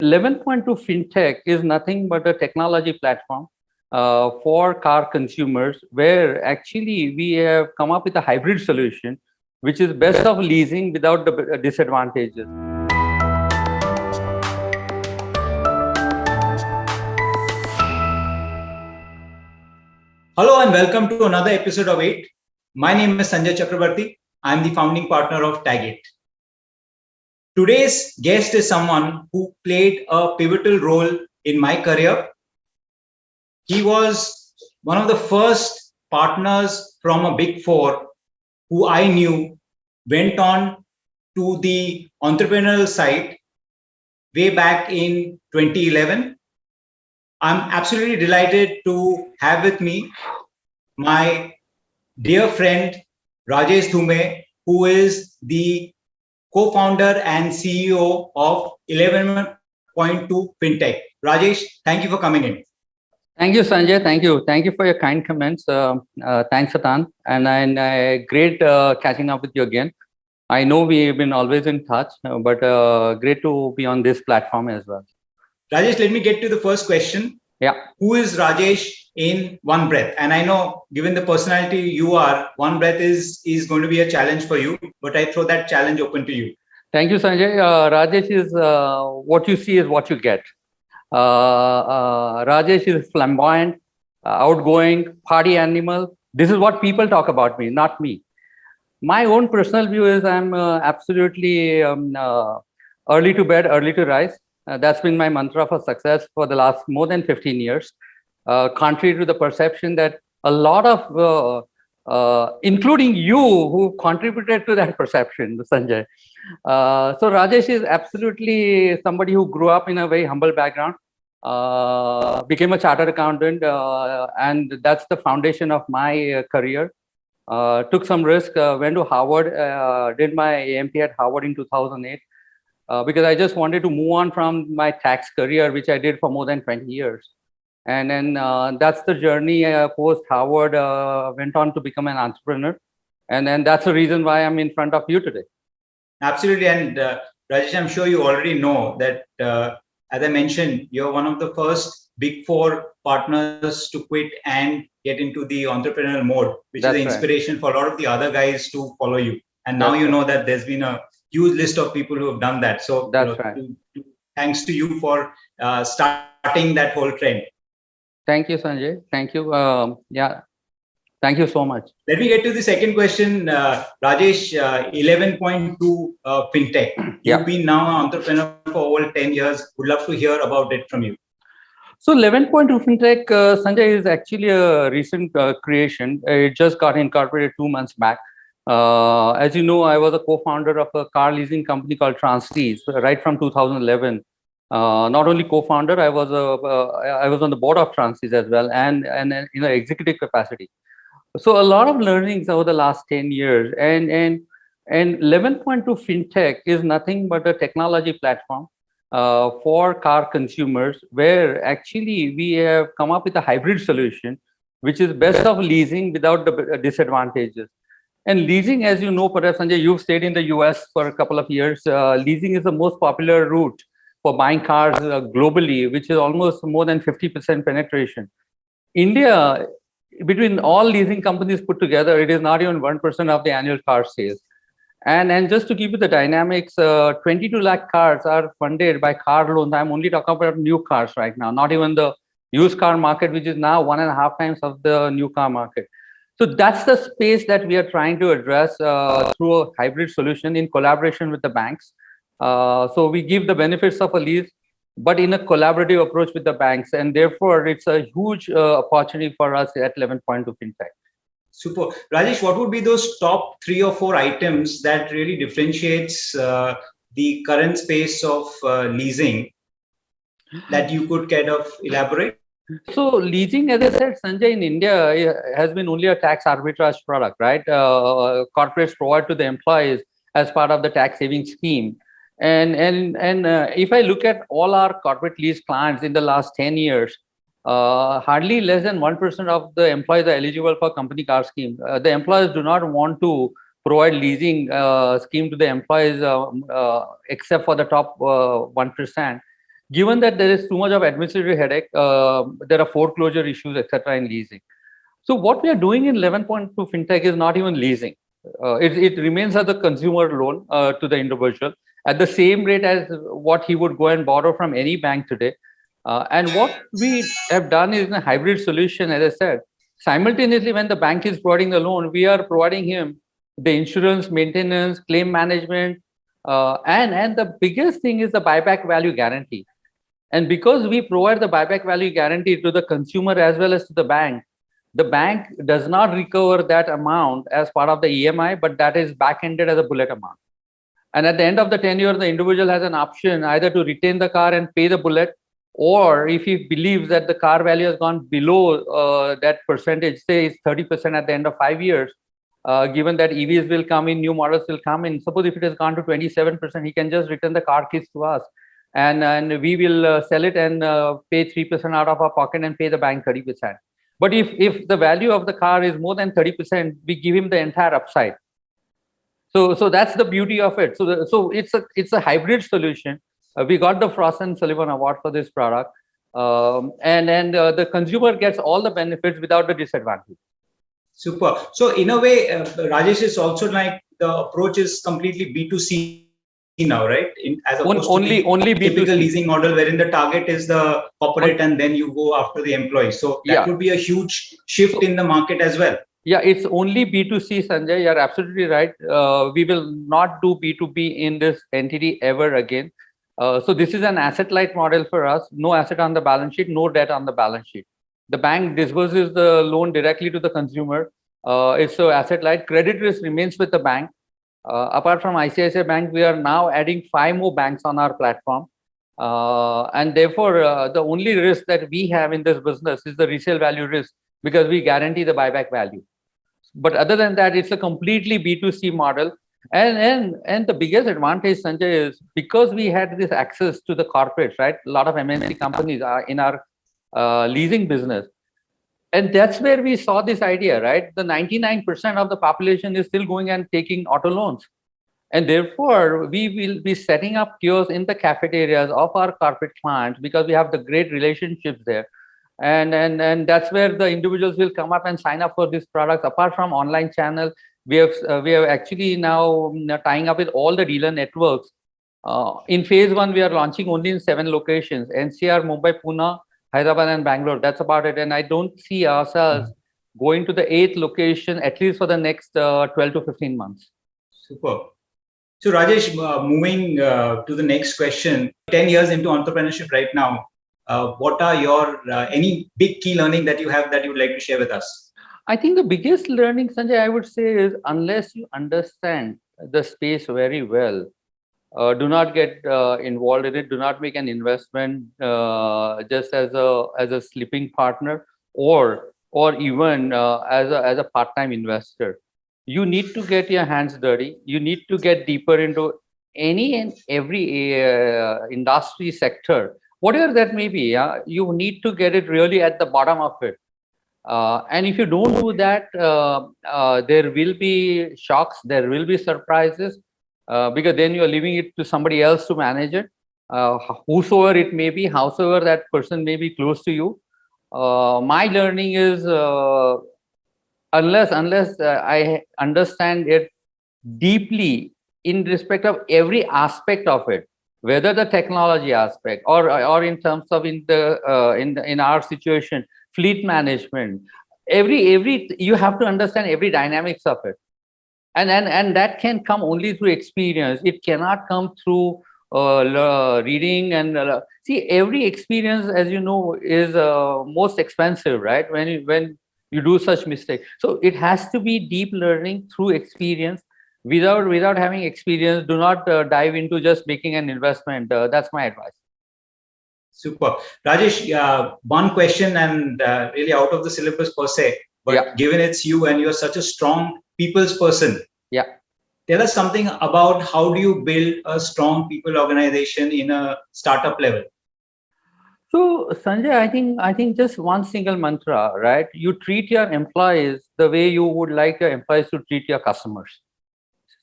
11.2 Fintech is nothing but a technology platform for car consumers, where actually we have come up with a hybrid solution, which is best of leasing without the disadvantages. Hello and welcome to another episode of 8. My name is Sanjay Chakrabarti. I'm the founding partner of Tag8. Today's guest is someone who played a pivotal role in my career. He was one of the first partners from a big four who I knew went on to the entrepreneurial side way back in 2011. I'm absolutely delighted to have with me my dear friend Rajesh Dhume, who is the co-founder and CEO of 11.2 Fintech. Rajesh, thank you for coming in. Thank you, Sanjay. Thank you. Thank you for your kind comments. Thanks a ton. And great catching up with you again. I know we've been always in touch, but great to be on this platform as well. Rajesh, let me get to the first question. Yeah. Who is Rajesh in one breath? And I know, given the personality you are, one breath is going to be a challenge for you, but I throw that challenge open to you. Thank you, Sanjay. Rajesh is what you see is what you get. Rajesh is flamboyant, outgoing, party animal. This is what people talk about me, not me. My own personal view is I'm absolutely early to bed, early to rise. That's been my mantra for success for the last more than 15 years. Contrary to the perception that a lot of, including you, who contributed to that perception, Sanjay. So Rajesh is absolutely somebody who grew up in a very humble background, became a chartered accountant, and that's the foundation of my career. Took some risk, went to Harvard, did my AMP at Harvard in 2008, because I just wanted to move on from my tax career, which I did for more than 20 years. And then that's the journey post Harvard, went on to become an entrepreneur. And then that's the reason why I'm in front of you today. Absolutely. And Rajesh, I'm sure you already know that, as I mentioned, you're one of the first big four partners to quit and get into the entrepreneurial mode, which is the inspiration for a lot of the other guys to follow you. And now you know that there's been a huge list of people who have done that. So thanks to you for starting that whole trend. Thank you, Sanjay. Thank you. Yeah. Thank you so much. Let me get to the second question. Rajesh, 11.2 Fintech. You've been now an entrepreneur for over 10 years. Would love to hear about it from you. So 11.2 Fintech, Sanjay, is actually a recent creation. It just got incorporated 2 months back. As you know, I was a co-founder of a car leasing company called Translease right from 2011. Not only co-founder, I was on the board of Translease as well, and in an executive capacity. So a lot of learnings over the last 10 years, and 11.2 Fintech is nothing but a technology platform for car consumers, where actually we have come up with a hybrid solution, which is best of leasing without the disadvantages. And leasing, as you know, perhaps Sanjay, you've stayed in the US for a couple of years. Leasing is the most popular route for buying cars globally, which is almost more than 50% penetration. India, between all leasing companies put together, it is not even 1% of the annual car sales. And just to give you the dynamics, 22 lakh cars are funded by car loans. I'm only talking about new cars right now, not even the used car market, which is now 1.5 times of the new car market. So that's the space that we are trying to address through a hybrid solution in collaboration with the banks. So we give the benefits of a lease, but in a collaborative approach with the banks. And therefore, it's a huge opportunity for us at 11.2 Fintech. Super. Rajesh, what would be those top 3 or 4 items that really differentiates the current space of leasing that you could kind of elaborate? So leasing, as I said, Sanjay, in India has been only a tax arbitrage product, right? Corporates provide to the employees as part of the tax saving scheme. And if I look at all our corporate lease clients in the last 10 years, hardly less than 1% of the employees are eligible for company car scheme. The employers do not want to provide leasing scheme to the employees except for the top 1%. given that there is too much of administrative headache, there are foreclosure issues, etc. in leasing. So what we are doing in 11.2 fintech is not even leasing. It remains as a consumer loan to the individual at the same rate as what he would go and borrow from any bank today. And what we have done is a hybrid solution, as I said. Simultaneously, when the bank is providing the loan, we are providing him the insurance, maintenance, claim management, and the biggest thing is the buyback value guarantee. And because we provide the buyback value guarantee to the consumer as well as to the bank does not recover that amount as part of the EMI, but that is back-ended as a bullet amount. And at the end of the tenure, the individual has an option either to retain the car and pay the bullet, or if he believes that the car value has gone below that percentage, say it's 30% at the end of 5 years, given that EVs will come in, new models will come in. Suppose if it has gone to 27%, he can just return the car keys to us. And we will sell it and pay 3% out of our pocket and pay the bank 30%. But if the value of the car is more than 30%, we give him the entire upside. So that's the beauty of it. So it's a hybrid solution. We got the Frost and Sullivan Award for this product, and the consumer gets all the benefits without the disadvantage. Super. So in a way, Rajesh, is also like the approach is completely B2C now, right? As opposed only to typical B2C leasing model wherein the target is the corporate and then you go after the employee. So that would be a huge shift in the market as well. Yeah, it's only B2C, Sanjay. You're absolutely right. We will not do B2B in this entity ever again. So this is an asset-light model for us. No asset on the balance sheet, no debt on the balance sheet. The bank disburses the loan directly to the consumer. It's so asset-light. Credit risk remains with the bank. Apart from ICICI Bank, we are now adding 5 more banks on our platform. And therefore, the only risk that we have in this business is the resale value risk, because we guarantee the buyback value. But other than that, it's a completely B2C model. And the biggest advantage, Sanjay, is because we had this access to the corporates, right? A lot of MNC companies are in our leasing business. And that's where we saw this idea, right? The 99% of the population is still going and taking auto loans. And therefore, we will be setting up kiosks in the cafeterias of our corporate clients because we have the great relationships there. And that's where the individuals will come up and sign up for these products. Apart from online channel, we have actually now tying up with all the dealer networks. In phase 1, we are launching only in 7 locations: NCR, Mumbai, Pune, Hyderabad, and Bangalore. That's about it. And I don't see ourselves going to the 8th location, at least for the next 12 to 15 months. Super. So Rajesh, moving to the next question, 10 years into entrepreneurship right now, what are your any big key learning that you have that you would like to share with us? I think the biggest learning, Sanjay, I would say is unless you understand the space very well, do not get involved in it. Do not make an investment just as a sleeping partner or even as a part-time investor. You need to get your hands dirty. You need to get deeper into any and every industry sector, whatever that may be. You need to get it really at the bottom of it. And if you don't do that, there will be shocks, there will be surprises, because then you're leaving it to somebody else to manage it, whosoever it may be, howsoever that person may be close to you. My learning is unless I understand it deeply in respect of every aspect of it, whether the technology aspect or in terms of in our situation, fleet management, every you have to understand every dynamics of it, and that can come only through experience. It cannot come through reading and see. Every experience, as you know, is most expensive, right? When you do such mistakes. So it has to be deep learning through experience. Without having experience, do not dive into just making an investment. That's my advice. Super. Rajesh, one question and really out of the syllabus per se, but given it's you and you're such a strong people's person. Yeah. Tell us something about how do you build a strong people organization in a startup level? So Sanjay, I think just one single mantra, right? You treat your employees the way you would like your employees to treat your customers.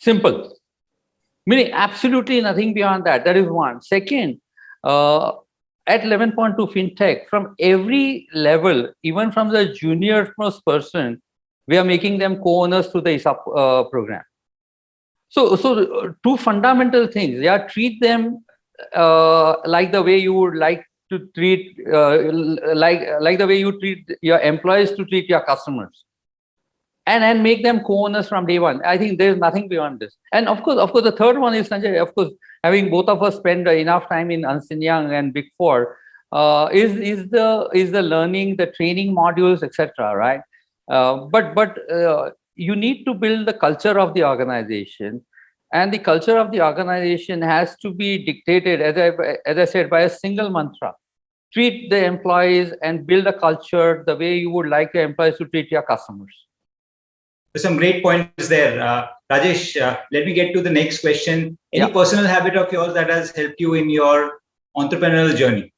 Simple. Meaning absolutely nothing beyond that. That is one. Second, at 11.2 Fintech, from every level, even from the junior most person, we are making them co-owners through the ESOP program. So two fundamental things. Yeah, treat them like the way you would like to treat, like the way you treat your employees to treat your customers, and make them co-owners from day one. I think there's nothing beyond this. And of course, the third one is, Sanjay, of course, having both of us spend enough time in Ernst & Young and Big Four, is the learning, the training modules, etc. Right? But you need to build the culture of the organization, and the culture of the organization has to be dictated, as I said, by a single mantra: treat the employees and build a culture the way you would like your employees to treat your customers. There's some great points there. Rajesh, let me get to the next question. Any personal habit of yours that has helped you in your entrepreneurial journey?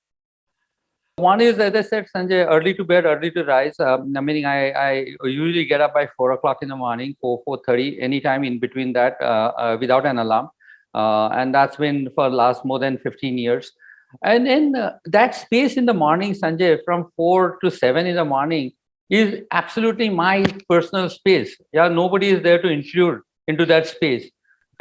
One is, as I said, Sanjay, early to bed, early to rise. Meaning I usually get up by 4 o'clock in the morning, 4:30, anytime in between that, without an alarm. And that's been for the last more than 15 years. And then that space in the morning, Sanjay, from 4 to 7 in the morning, is absolutely my personal space. Yeah, nobody is there to intrude into that space.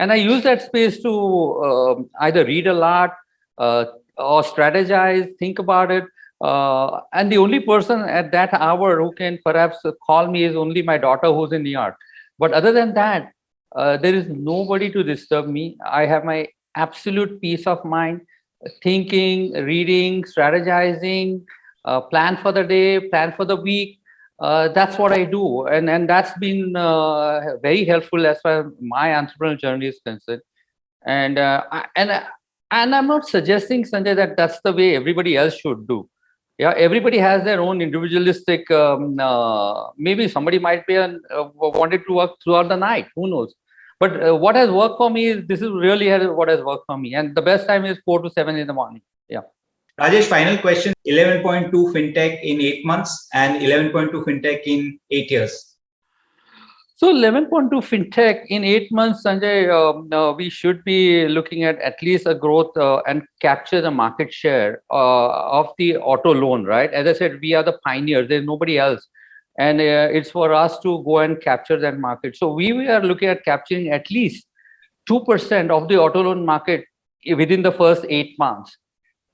And I use that space to either read a lot or strategize, think about it. And the only person at that hour who can perhaps call me is only my daughter, who's in New York. But other than that, there is nobody to disturb me. I have my absolute peace of mind, thinking, reading, strategizing, plan for the day, plan for the week. That's what I do, and that's been very helpful as far as my entrepreneurial journey is concerned. And I'm not suggesting, Sanjay, that that's the way everybody else should do. Yeah, everybody has their own individualistic. Maybe somebody might be wanted to work throughout the night. Who knows? But what has worked for me is, this is really what has worked for me, and the best time is 4 to 7 in the morning. Yeah. Rajesh, final question. 11.2 Fintech in 8 months and 11.2 Fintech in 8 years. So 11.2 Fintech in 8 months, Sanjay, we should be looking at least a growth and capture the market share of the auto loan, right? As I said, we are the pioneers. There's nobody else. And it's for us to go and capture that market. So we are looking at capturing at least 2% of the auto loan market within the first 8 months.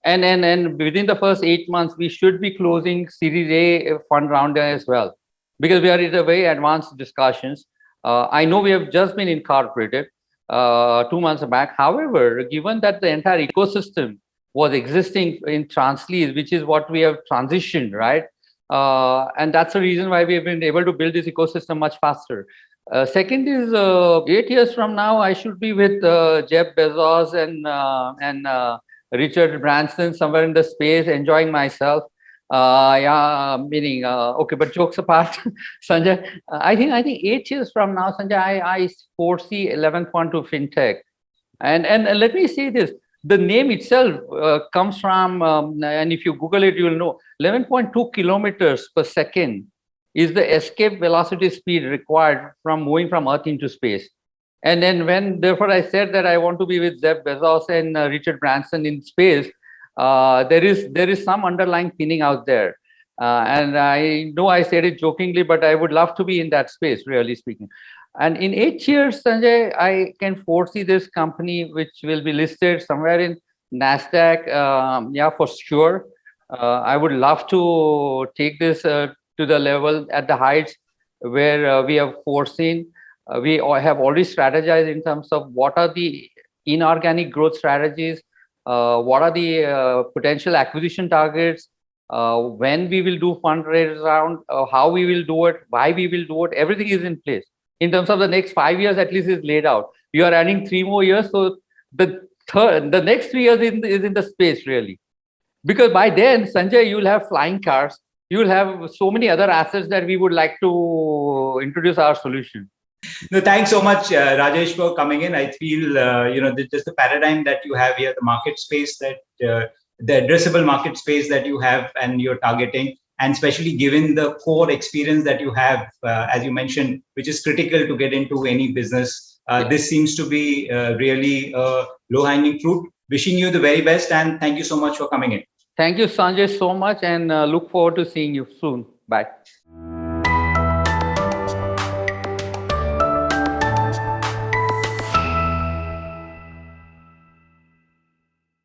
And within the first 8 months, we should be closing Series A fund round as well, because we are in a very advanced discussions. I know we have just been incorporated 2 months back. However, given that the entire ecosystem was existing in Translease, which is what we have transitioned, right? And that's the reason why we have been able to build this ecosystem much faster. Second is 8 years from now, I should be with Jeff Bezos and Richard Branson somewhere in the space, enjoying myself. Meaning, okay, but jokes apart, Sanjay, I think 8 years from now, Sanjay, I foresee 11.2 Fintech. And let me say this, the name itself comes from, and if you Google it, you will know, 11.2 kilometers per second is the escape velocity speed required from moving from Earth into space. And then therefore I said that I want to be with Jeff Bezos and Richard Branson in space, there is some underlying meaning out there. And I know I said it jokingly, but I would love to be in that space, really speaking. And in 8 years, Sanjay, I can foresee this company which will be listed somewhere in NASDAQ, for sure. I would love to take this to the level at the heights where we have foreseen. We have already strategized in terms of what are the inorganic growth strategies, what are the potential acquisition targets, when we will do fundraise round, how we will do it, why we will do it. Everything is in place. In terms of the next 5 years, at least is laid out. You are adding 3 more years, so the next 3 years is in the space, really. Because by then, Sanjay, you will have flying cars. You will have so many other assets that we would like to introduce our solution. No, thanks so much, Rajesh, for coming in. I feel, just the paradigm that you have here, the market space that, the addressable market space that you have and you're targeting, and especially given the core experience that you have, as you mentioned, which is critical to get into any business. This seems to be really low-hanging fruit. Wishing you the very best, and thank you so much for coming in. Thank you, Sanjay, so much, and look forward to seeing you soon. Bye.